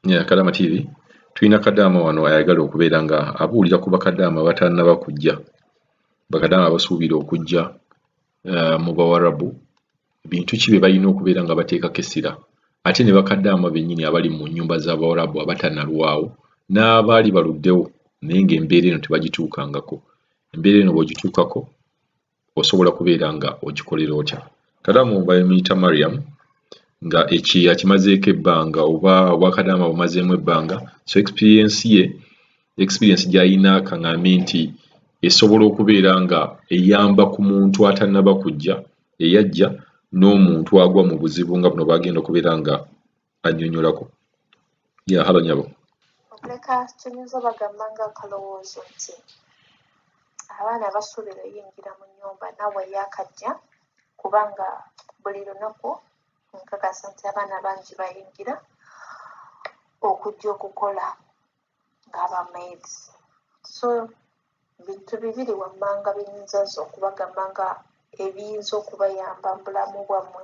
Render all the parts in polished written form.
Kadaama TV tulina Kadaama wano ayagala okubeera nga abuulira ku bakadaama batannaba kujja, bakadaama basuubira okujja mu Bawarabu, bintu ki bye balina okubeera nga bateekako essira, ate ne bakadaama bennyini abali mu nnyumba z'Abawarabu abatannalwawo n'abaali baluddewo naye ng'embeera eno tebagituukangako. Embeera eno bw'ogituukako osobola kubeera nga ogikolera otya. Kadaama bayimuyita Mariam nga akimazeeko ebbanga oba Kadaama bumazeemu ebbanga, so experience gy'ayina kaŋŋamye nti esobola okubeera nga eyamba ku muntu atannaba kujja eyajja n'omuntu agwa mu buzibu nga buno bagenda okubeera nga annyonnyolako. Halo nyabo. Okuleka kiyinza bagamba nga akalowoozo nti abaana basuubira oyingira mu nnyumba naawe yaakajja kubanga buli lunaku nkakasa nti abaana bangi bayingira okujja okukola ng'abamaids. So bintu bibiri wammanga biyinza okubagamba nga ebiyinza okubayamba mu bulamu bwammwe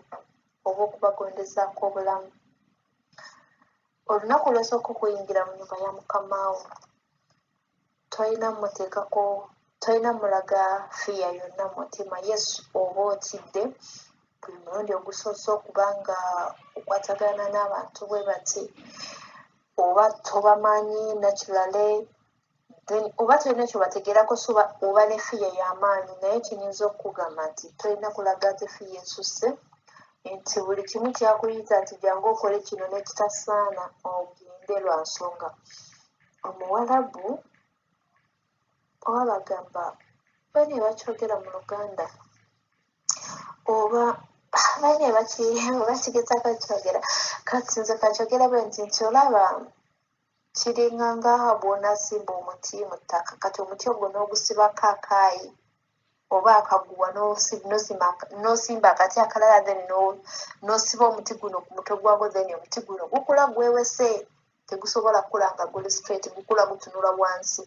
oba okubagondezaako obulamu. Olunaku lw'osooka okuyingira mu nnyumba ya mukamaawo tolina mulaga fiya yonna mu mutima. Yesu oba otidde buli mulundi ogusoose okuba nga okwatagana n'abantu bwe bati oba tobamanyi naturally oba tolina kyobategeerako oba ne fiya y'amaanyi, naye kiyinza okukugamba nti tolina kulaga nti fiya esusse, nti buli kimu kyakuyita nti jangu okole kino n'ekitasaana ogende lwa nsonga Omuwarabu oba bagamba bani bakyogera mu Luganda oba bani bakigezaako kyogera kati nze kakyogera bwe nti olaba kiringa nga bw'onasimba omuti mu ttaka, kati omuti ogwo n'ogusibako akaayi oba akaguwa n'osimba akati akalala then n'osiba omuti guno ku mutwe gwagwo, then omuti guno gukula gwewese, tegusobola kukula nga guli straight, gukula gutunula wansi.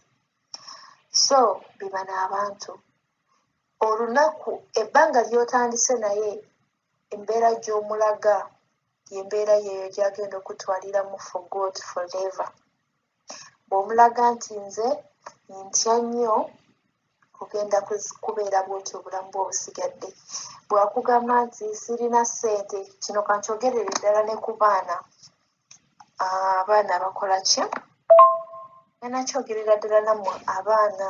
So biba n'abantu olunaku ebbanga ly'otandise naye embeera gy'omulaga y'embeera yeeyo gy'agenda okutwaliramu for good forever. Bw'omulaga nti nze ntya nnyo ogenda kubeera bw'oti obulamu bwe obusigadde. Bw'akugamba nti sirina ssente, kino kankyogerere ddala ne ku baana abakola ki nakyogerera ddala nammwe abaana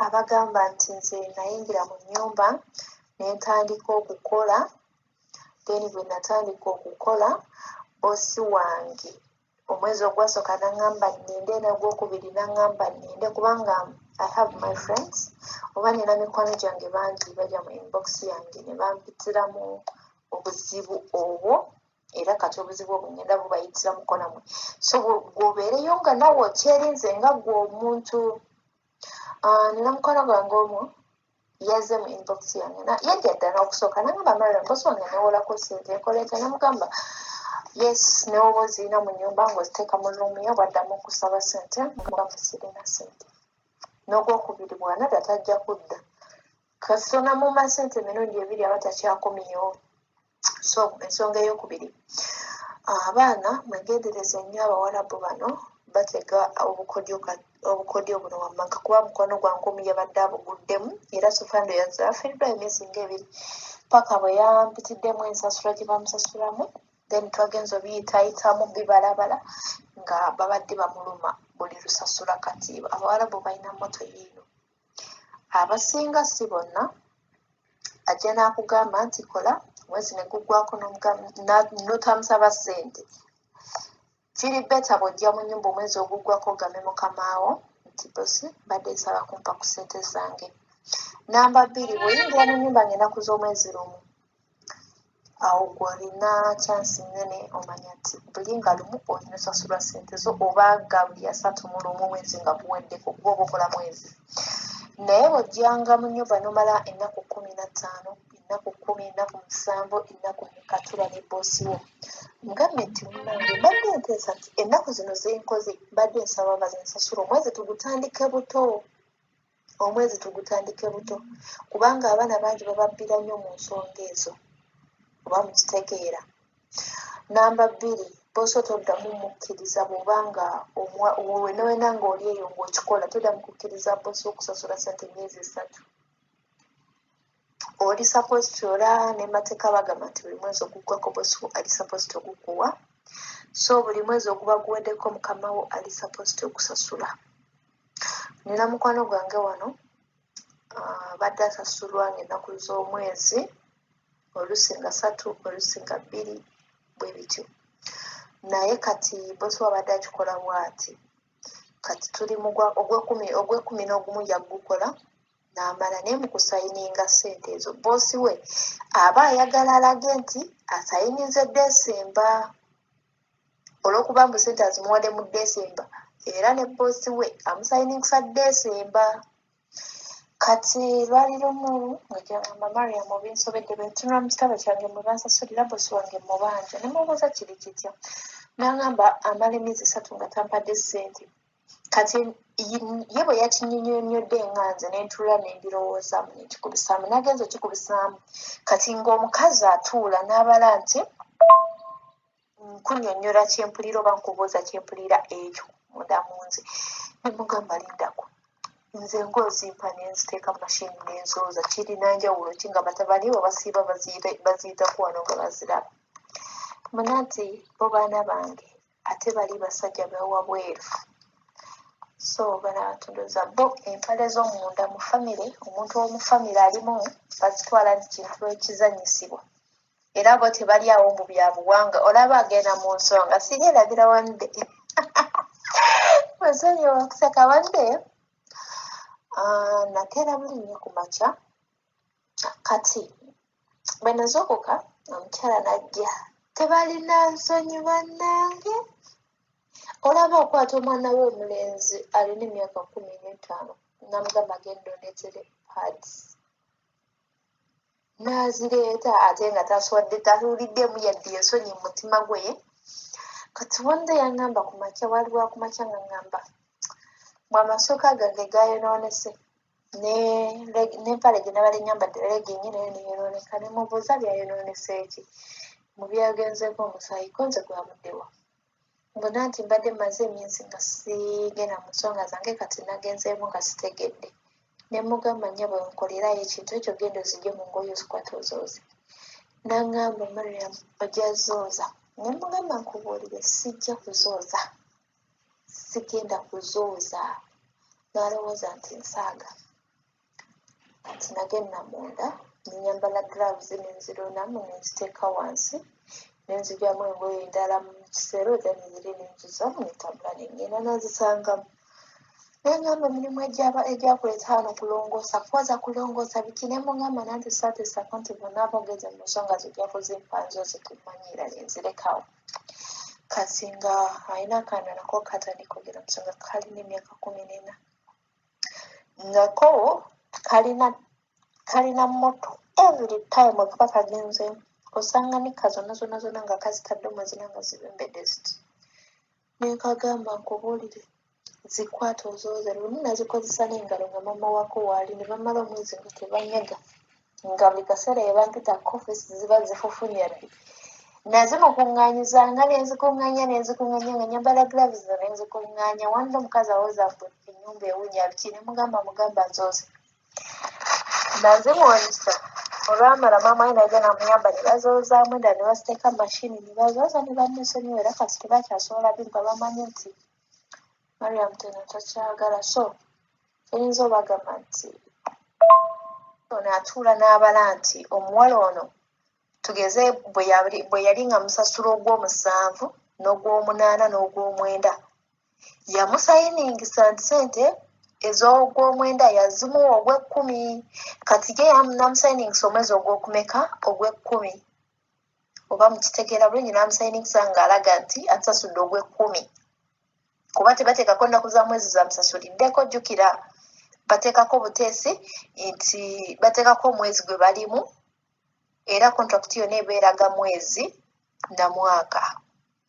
abagamba nti nze nayingira mu nnyumba ne ntandika okukola, then bwe natandika okukola boosi wange omwezi ogwasooka n'aŋŋamba nninde, n'ogwokubiri n'aŋŋamba nninde, kubanga I have my friends oba nina mikwano gyange bangi bajja mu inbox yange ne bampitiramu obuzibu obwo, era kati obuzibu obwo ngenda bubayitira mukono mwe. So bw'obeereyo nga nawe okyerinze nga gwe omuntu nina mukwano gwange omwo yazze mu inbox yange yajja dda n'okusooka n'agamba Mariam bosi wange newolako sente nkoleeta, namugamba yes newoba ozirina mu nnyumba ng'oziteeka mu luumu yo bwaddamu okusaba sente mugamba sirina sente. N'ogwokubiri bw'anadda tajja kudda kasitona mu masente emirundi ebiri aba takyakomyewo. So ensonga ey'okubiri abaana mwegendereze nnyo Abawarabu bano batega obukodyo buno wammanga kuba mukono gwange omu yabadde abuguddemu era sofando yazze afiiriddwa emyezi ng'ebiri paka bwe yampitiddemu ensasula gye bamusasulamu, then twagenza obiyitaayitamu bibalabala nga babadde bamuluma buli lusasula. Kati Abawarabu balina moto yiino, abasinga si bonna, ajja n'akugamba nti kola omwezi ne guggwako n'otamusaba ssente. Kiri beta bw'ojja mu nnyumba omwezi oguggwako ogambe mukamaawo nti bosi badde nsaba kumpa ku ssente zange. Namba 2, bw'oyingira mu nnyumba ng'ennaku z'omwezi lumu, awo gw'olina chansi nnene omanya nti buli nga lumu olina osasulwa ssente zo oba nga buli 3 mu lumu omwezi nga guweddeko kuba oba okola mwezi. Naye bw'ojjanga mu nnyumba n'omala ennaku 15, ennaku 10, ennaku 7, ennaku katula ne boosi wo mugambe nti munnange mbadde nteesa nti ennaku zino zenkoze mbadde nsaba bazensasula, omwezi tugutandike buto kubanga abaana bangi bababbira nnyo mu nsonga ezo oba mukitegeera. Namba 2, boso toddamu mukkiriza bw'obanga wena ng'oli eyo ng'okikola toddamu kukkiriza boso okusasula ssente myezi 3 oli supposed ola ne mateeka bagamba nti buli mwezi oguggwako boso ali supposed ogukuwa so buli mwezi oguba guweddeko mukama wo ali supposed okusasula. Nina mukwano gwange wano badde asasulwa ng'ennaku z'omwezi olusinga 3 olusinga 2 bwe bityo naye kati bosi wabadde akikola bw'ati kati tuli ogw'ekumi n'ogumu yagukola n'amala naye mu kusayininga ssente ezo bosi we aba ayagala alage nti asayininze Desemba olw'okuba mbu ssente azimuwadde mu Desemba era ne bosi we amusayiningisa Desemba. Kati lwali lumu ng'egyagamba Mariam obinsobedde bentunula mu kitabo kyange mwe bansasulira bosi wange mubanja ne mubuuza kiri kitya n'agamba amala emyezi 3 nga tampadde ssente. Kati ye bwe yakinnyonnyodde nga nze ne ntuula ne mbirowoozamu ne nkikubisaamu nagenza okikubisaamu kati ng'omukazi atuula n'abala nti nkunnyonnyola kyempulira oba nkubuuza kyempulira ekyo munda mu nze ne mugamba lindako nze ng'ozimpa ne nziteeka mu mashini ne nzooza kirina njawulo ki nga batabani bo basiiba baziyitako wano nga baziraba muna nti bo baana bange ate bali basajja bawabweru so bana batunduza bo empale z'omunda mu famire omuntu w'omu famire alimu bazitwala nti kintu ekizanyisibwa era bo tebali awo mu byabuwanga olaba agenda mu nsonga siryerabira wande basonyiwa okuseka wande nakeera buli nnyo ku makya kati bwe nazokoka omukyala najja tebalina nsonyi bannange olaba okwata omwana we omulenzi alina emyaka 15 namugamba agenda oneetere pads n'azireeta ate nga taswadde tatuuliddemu yadde ensonyi mu mutima gwe kati wande yaŋŋamba ku makya waliwo ku makya nga ŋŋamba bw'amasuuka gange gayonoonese n'empale gye nabale nyambadde leginyi naye neyonooneka ne mubuuza byayonoonese ki mu byagenzeeko omusaayi ko nze gwabuddewa mbona nti mbadde maze emyezi nga sigenda mu nsonga zange kati nagenzeemu nga sitegedde ne mugamba nnyo bwe nkolerayo ekintu ekyo genda ozigye mu ngoye ozikwate ozooze n'aŋŋamba Mariam ojja zooza ne mugamba nkubuulire sijja kuzooza sigenda kuzooza n'alowooza nti nsaaga kati nagenda munda nenyambala gloves nenzironamu nenziteeka wansi nenzigyamu engoye endala mu kiseero eza neziri nenzizamu netambula nengenda nazisangamu neŋŋamba emirimu egyakuleeta hano kulongoosa kwoza kulongoosa biki ne mugamba nanti saateesako nti bonaaba ogeze mu nsonga zijja kuzimpanzo zitumanyiira nenzirekawo kati nga alina akaana nako katandika ogera musonga kalina emyaka 14 ngako kalina moto every time okuba kagenzeemu osanga nika zonna nga kazitadde omwezi nanga zibembedde ziti nekagamba nkubuulire zikwata ozooze lumu nazikozesa n'engalo nga mama wako waali ne bamala omwezi nga tebanyaga nga buli kaseera yebampita kofisi ziba zifufunya ddi nazimukuŋŋaanyizanga nenzikuŋŋaanya nga nyambala gloves nenzikuŋŋaanya wanda omukazi awooza ennyumba ewunya biki ne mugamba nzooze nazimuwanyisa olwamala maama we naye namuyamba ne bazoozaamu endala ne baziteeka mu mashini ne bazooza ne bannesonyiwa era kati tebakyasobola bimpa bamanyi nti Mariam teno takyagala so oyinza obagamba nti ono atuula n'abala nti omuwala ono tugeze bwe yali nga musasula ogw'omusanvu n'ogw'omunaana n'ogw'omwenda yamusayiningisa nti ssente ez'ogw'omwenda yazimuwa ogw'ekkumi kati ye namusayiningisa omwezi ogw'okumeka ogw'ekkumi oba mukitegeera bulungi namusayiningisa ng'alaga nti atusasudde ogw'ekkumi kuba tebateekako nnaku za mwezi zamusasuliddeko jjukira bateekako buteesi nti bateekako omwezi gwe balimu era contract yonna ebeeraga mwezi na mwaka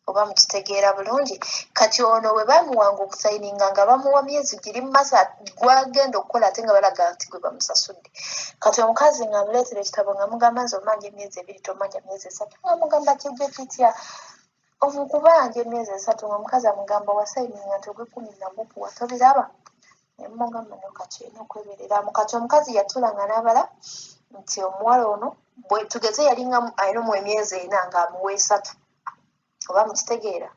oba mukitegeera bulungi kati ono bwe bamuwanga okusayininga nga bamuwa myezi giri mu masa gwagenda okukola ate nga balaga nti gwe bamusasudde kati omukazi nga amuleetera ekitabo nga mugamba nze omanja emyezi 2 tomanja myezi 3 nga mugamba kijjo kitya okubanja emyezi 3 nga mukazi amugamba wasayininga nti ogw'13 watobiraba nemugamba nokakino okweberera mukati omukazi yatulanga n'abala nti omuwala ono bwe tugeze yalinga alina mu emyezi 4 nga amuwa 3 oba mukitegeera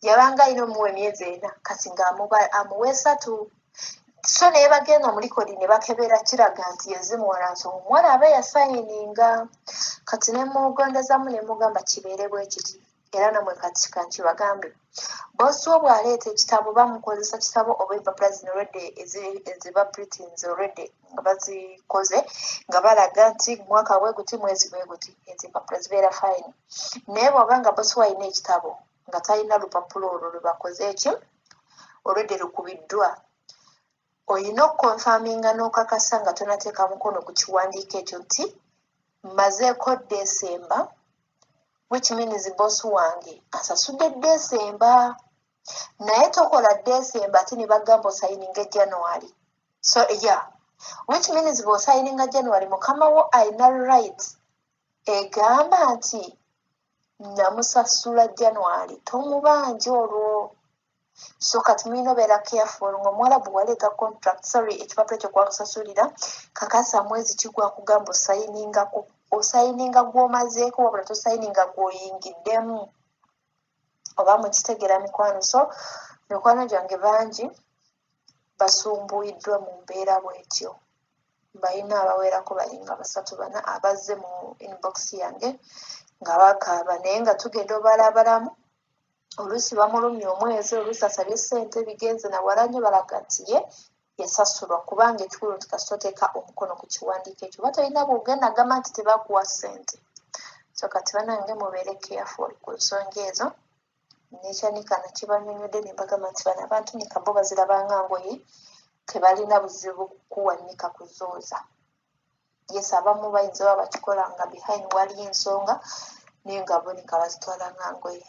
yabanga alina omuwa emyezi 4 kati nga amuwa 3 so naye bagenda mu likodi ne bakebera kiraga nti yazimuwala nti omuwala aba yasayininga kati ne mugondezaamu ne mugamba kibeere bwe kiti era namwe kati kankibagambe boosi wo bw'aleeta ekitabo bamukozesa kitabo oba empapula zino already eziba pritins already nga bazikoze nga balaga nti mwaka bwe guti mwezi bwe guti ezo empapula zibeera fine naye bw'oba nga boosi wo alina ekitabo nga talina lupapula olwo lwe bakoze eki already lukubiddwa olina okukonfaminga n'okakasa nga tonateeka mukono ku kiwandiiko ekyo nti mmazeeko December which means boss wange asasudde December naye tokola December ati ne bagamba osayininga January so yeah which means bw'osayininga January mukama wo alina right egamba nti namusasula January tomubanja olwo so kati mulina obeera careful ng'omuwala bwe waleeta contract ekipapula ekyo kwakusasulira kakasa mwezi kigwa kugamba osayininga gw'omazeeko wabula tosayininga gw'oyingiddemu oba mukitegeera mikwano so mikwano gyange bangi basumbuyiddwa mu mbeera bwetyo balina abawerako balinga 3-4 abazze mu inbox yange nga bakaaba naye nga tugenda obalabalamu oluusi bamulumya omwezi oluusi asabye ssente bigenze nawala nnyo balaga nti ye yasasulwa kubanga ekikulu nti kasita oteeka omukono ku kiwandiiko ekyo oba tolina bw'ogenda agamba nti tebakuwa ssente so kati banange mubeere careful ku nsonga ezo nekyanika nakibanyonyodde ne mbagamba nti bano abantu nika bo bazirabanga ngoye tebalina buzibu kukuwanika kuzooza yes abamu bayinza oba bakikola nga behind waliyo ensonga naye nga bo nika bazitwala nga ngoye